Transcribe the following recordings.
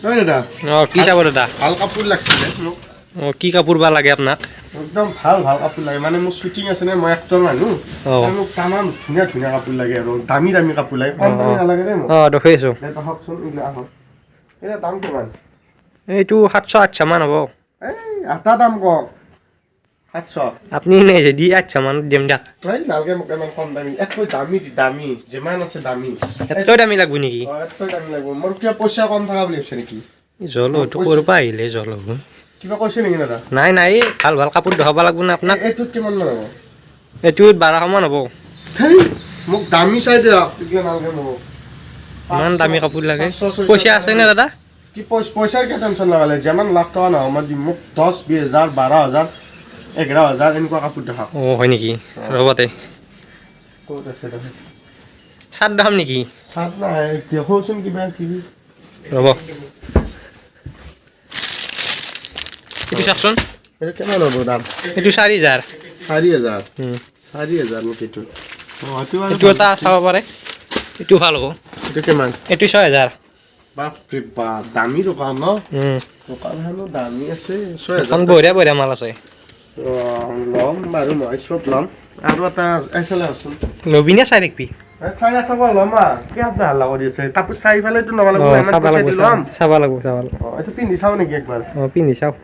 হয় দাদা কি চাব দাদা ভাল কাপোৰ লাগিছিলে মোক কি কাপোৰ বা লাগে আপোনাক একদম ভাল কাপোৰ লাগে মানে মোৰ শ্বুটিং আছে নে মই এক্টৰ মানুহ মোক তামাম ধুনীয়া ধুনীয়া কাপোৰ লাগে আৰু দামী কাপোৰ লাগে কম দামী নালাগে দেই মোক দেখাইছোঁ আহকচোন আহক এতিয়া দাম কিমান এইটো 700-800 মান হ'ব এই এটা দাম কওক 700 আপুনি নে যদি 800 মান দিম দিয়ক নালাগে মোক ইমান কম দামী একো দামী যিমান আছে দামী এতকৈ দামী লাগব নেকি এতকৈ দামী লাগিব মোৰ কিবা পইচা কম থকা বুলি ভাবিছে নেকি জল এইটো ক'ৰ পৰা আহিলে জল হ'ব কিবা কৈছে নেকি দাদা নাই ভাল ভাল কাপোৰ দেখাব লাগিব না আপোনাক এইটোত কিমান মান হ'ব এইটোত 1200 মান হ'ব মোক দামী চাই দিয়ক তেতিয়া নালাগে মোক ইমান দামী কাপোৰ লাগে পইচা আছে নে দাদা কি পইচাৰ কি টেনশ্যন লগালে যিমান লাখ টকা নহয় মই দিম মোক 10-20,000 12,000 11,000 এনেকুৱা কাপোৰ দেখাওক হয় নেকি ৰ'বতে ক'ত আছে দাদা চাৰ্ট দেখাম নেকি চাৰ্ট নাই দেখোচোন কিবা কিবি ৰ'ব এইটো চাওকচোন এইটো কিমান হ'ব দাম এইটো 4,000 4,000 নেকি এইটো এইটো এটা চাব পাৰে এইটো ভাল হ'ব এইটো কিমান এইটো 6,000 বাপৰে বাপ দামী দোকান ন দোকানখনো দামী আছে 6,000 বঢ়িয়া মাল আছে ল'ম বাৰু মই চব ল'ম আৰু এটা এইফালে আছোন লবি নে চাই ৰাখবি চাই চাব ল'ম কি হাল্লা হাল্লা কৰি আছে কাপোৰ চাই পেলাইতো ল'ব লাগিব চাব লাগিব এইটো পিন্ধি চাওঁ নেকি একবাৰ পিন্ধি চাওঁ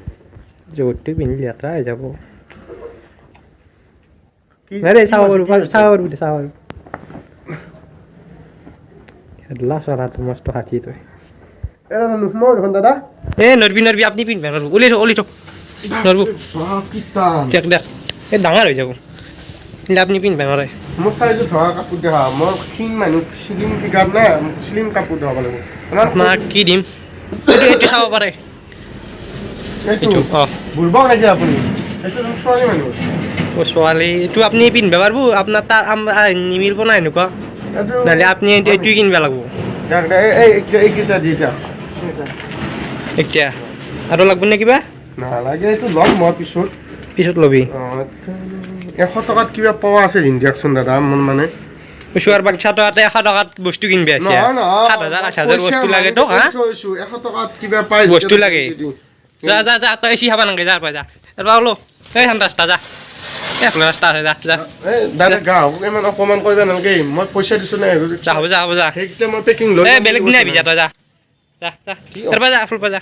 য'তটো পিন্ধি লেতেৰা হৈ যাব চাব পাৰো হেডলা চৰাটো মস্ত হাতী তই নুসুমাও দেখোন দাদা নৰবি আপুনি পিন্ধিব নৰব ওলি থক নৰব দেখ এই ডাঙৰ হৈ যাব কিন্তু আপুনি পিন্ধিব নোৱাৰে মোক চাইজত ধৰা কাপোৰ দেখা মই ক্ষীণ মানুহ শ্লিম ফিগাৰ নাই শ্লিম কাপোৰ দেখাব লাগিব আপোনাক কি দিম এইটো চাব পাৰে এইটো বুঢ়বক নেকি আপুনি এইটো ছোৱালী মানুহ ছোৱালী এইটো আপুনি পিন্ধিব পাৰিব আপোনাৰ তাৰ নিমিলিব না এনেকুৱা নহ'লে আপুনি এইটোৱে কিনিব লাগিব এইকেইটা দি দিয়ক এতিয়া আৰু লাগব নে কিবা নালাগে এইটো ল'ম মই পিছত ল'বি 100 টকাত কিবা পোৱা আছে দিয়কচোন দাদা মোৰ মানে ওচৰ বাচ্চাটো 100 টকাত বস্তু কিনিব আছে 7,000-8,000 বস্তু লাগে তো 100 টকাত কিবা পাই বস্তু লাগে যা তই এচি খাব নালাগে যা যা ওলো এই ৰাস্তা যা ৰাস্তা আছে যা দাদা গাঁও ইমান অপমান কৰিব নালাগে মই পইচা দিছোঁ নাই হ'ব যা সেইকেইটা মই পেকিং লৈ বেলেগ দিন আহিবি যা তই যা ফুল যা